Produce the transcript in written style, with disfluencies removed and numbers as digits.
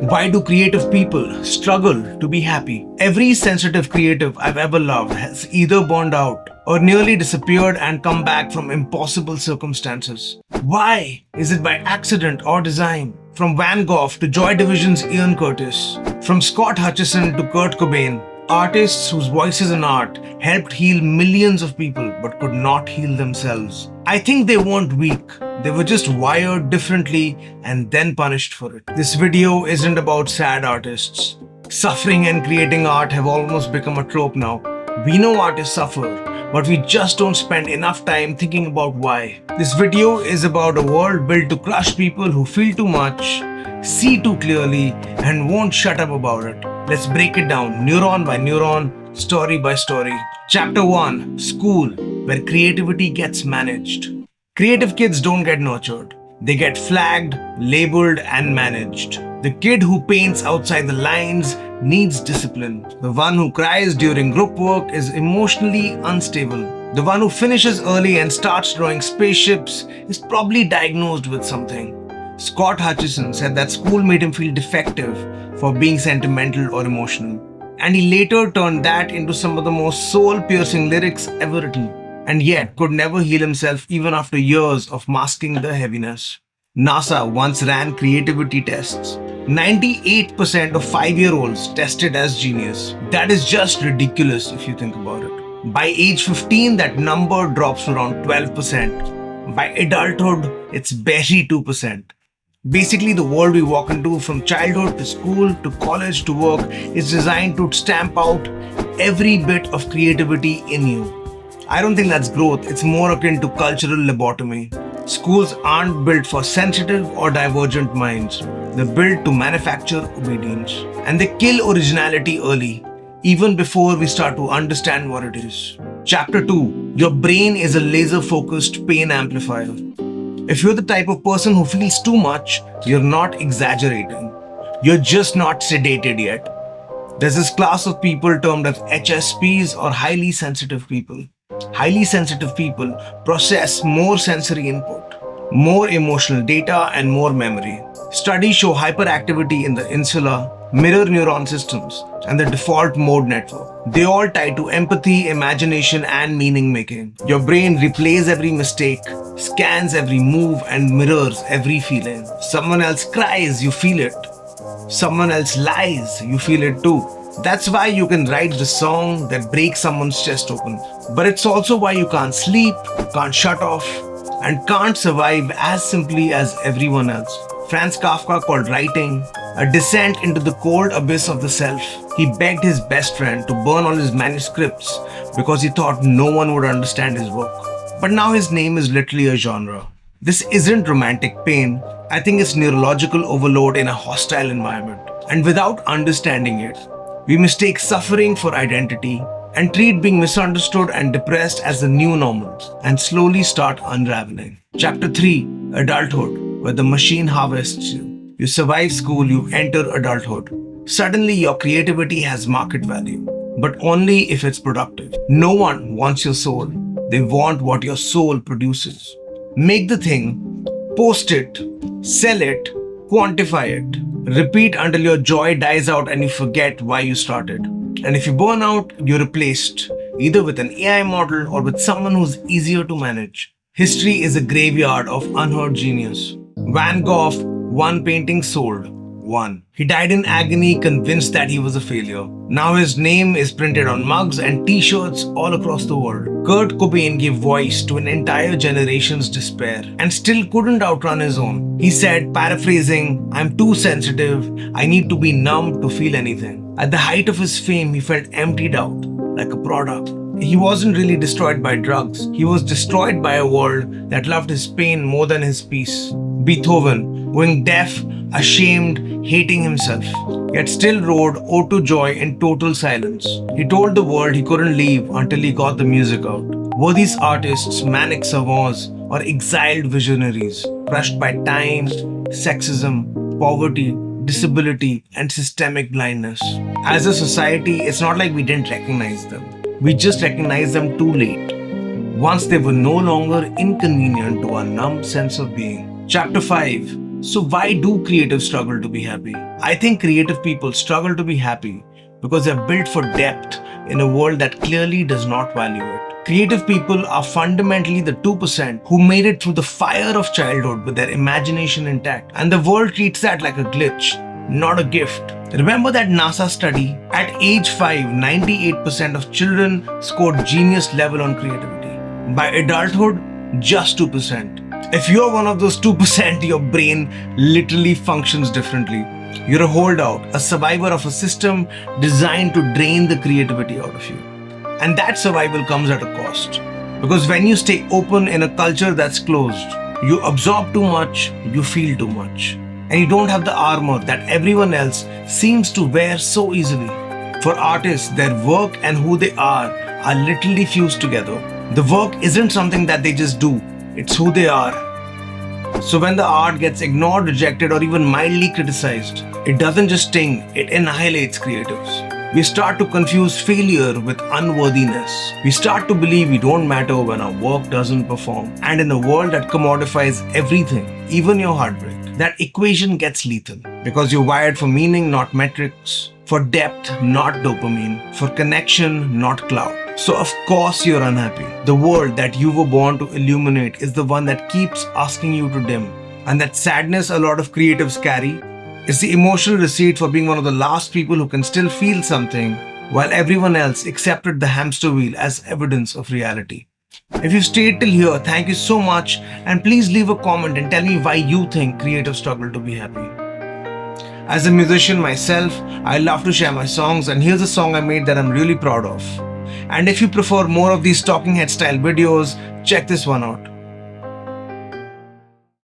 Why do creative people struggle to be happy? Every sensitive creative I've ever loved has either burned out or nearly disappeared and come back from impossible circumstances. Why? Is it by accident or design? From Van Gogh to Joy Division's Ian Curtis, from Scott Hutchison to Kurt Cobain, artists whose voices and art helped heal millions of people but could not heal themselves. I think they weren't weak. They were just wired differently and then punished for it. This video isn't about sad artists. Suffering and creating art have almost become a trope now. We know artists suffer, but we just don't spend enough time thinking about why. This video is about a world built to crush people who feel too much, see too clearly, and won't shut up about it. Let's break it down, neuron by neuron, story by story. Chapter 1, School, where creativity gets managed. Creative kids don't get nurtured. They get flagged, labeled, and managed. The kid who paints outside the lines needs discipline. The one who cries during group work is emotionally unstable. The one who finishes early and starts drawing spaceships is probably diagnosed with something. Scott Hutchison said that school made him feel defective for being sentimental or emotional. And he later turned that into some of the most soul-piercing lyrics ever written, and yet could never heal himself even after years of masking the heaviness. NASA once ran creativity tests. 98% of 5-year-olds tested as genius. That is just ridiculous if you think about it. By age 15, that number drops to around 12%. By adulthood, it's barely 2%. Basically, the world we walk into from childhood to school to college to work is designed to stamp out every bit of creativity in you. I don't think that's growth, it's more akin to cultural lobotomy. Schools aren't built for sensitive or divergent minds. They're built to manufacture obedience. And they kill originality early, even before we start to understand what it is. Chapter 2, Your brain is a laser-focused pain amplifier. If you're the type of person who feels too much, you're not exaggerating. You're just not sedated yet. There's this class of people termed as HSPs or highly sensitive people. Highly sensitive people process more sensory input, more emotional data, and more memory. Studies show hyperactivity in the insula, mirror neuron systems, and the default mode network. They all tie to empathy, imagination, and meaning making. Your brain replays every mistake, scans every move, and mirrors every feeling. Someone else cries, you feel it. Someone else lies, you feel it too. That's why you can write the song that breaks someone's chest open. But it's also why you can't sleep, can't shut off, and can't survive as simply as everyone else. Franz Kafka called writing a descent into the cold abyss of the self. He begged his best friend to burn all his manuscripts because he thought no one would understand his work. But now his name is literally a genre. This isn't romantic pain. I think it's neurological overload in a hostile environment. And without understanding it, we mistake suffering for identity and treat being misunderstood and depressed as the new normal and slowly start unraveling. Chapter 3, Adulthood, where the machine harvests you. You survive school, you enter adulthood. Suddenly your creativity has market value, but only if it's productive. No one wants your soul. They want what your soul produces. Make the thing, post it, sell it, quantify it. Repeat until your joy dies out and you forget why you started. And if you burn out, you're replaced, either with an AI model or with someone who's easier to manage. History is a graveyard of unheard genius. Van Gogh, one painting sold. One. He died in agony, convinced that he was a failure. Now his name is printed on mugs and t-shirts all across the world. Kurt Cobain gave voice to an entire generation's despair and still couldn't outrun his own. He said, paraphrasing, "I'm too sensitive, I need to be numb to feel anything." At the height of his fame, he felt emptied out, like a product. He wasn't really destroyed by drugs. He was destroyed by a world that loved his pain more than his peace. Beethoven, going deaf, ashamed, hating himself, yet still wrote Ode to Joy in total silence. He told the world he couldn't leave until he got the music out. Were these artists manic savants or exiled visionaries, crushed by time, sexism, poverty, disability, and systemic blindness? As a society, it's not like we didn't recognize them. We just recognized them too late. once they were no longer inconvenient to our numb sense of being. Chapter 5. So why do creatives struggle to be happy? I think creative people struggle to be happy because they're built for depth in a world that clearly does not value it. Creative people are fundamentally the 2% who made it through the fire of childhood with their imagination intact, and the world treats that like a glitch, not a gift. Remember that NASA study? At age 5, 98% of children scored genius level on creativity. By adulthood, just 2%. If you're one of those 2%, your brain literally functions differently. You're a holdout, a survivor of a system designed to drain the creativity out of you. And that survival comes at a cost. Because when you stay open in a culture that's closed, you absorb too much, you feel too much. And you don't have the armor that everyone else seems to wear so easily. For artists, their work and who they are literally fused together. The work isn't something that they just do, it's who they are. So when the art gets ignored, rejected, or even mildly criticized, it doesn't just sting, it annihilates creatives. We start to confuse failure with unworthiness. We start to believe we don't matter when our work doesn't perform. And in a world that commodifies everything, even your heartbreak, that equation gets lethal. Because you're wired for meaning, not metrics, for depth, not dopamine, for connection, not clout. So of course you're unhappy. The world that you were born to illuminate is the one that keeps asking you to dim. And that sadness a lot of creatives carry is the emotional receipt for being one of the last people who can still feel something while everyone else accepted the hamster wheel as evidence of reality. If you stayed till here, thank you so much, and please leave a comment and tell me why you think creatives struggle to be happy. As a musician myself, I love to share my songs, and here's a song I made that I'm really proud of. And if you prefer more of these talking head style videos, check this one out.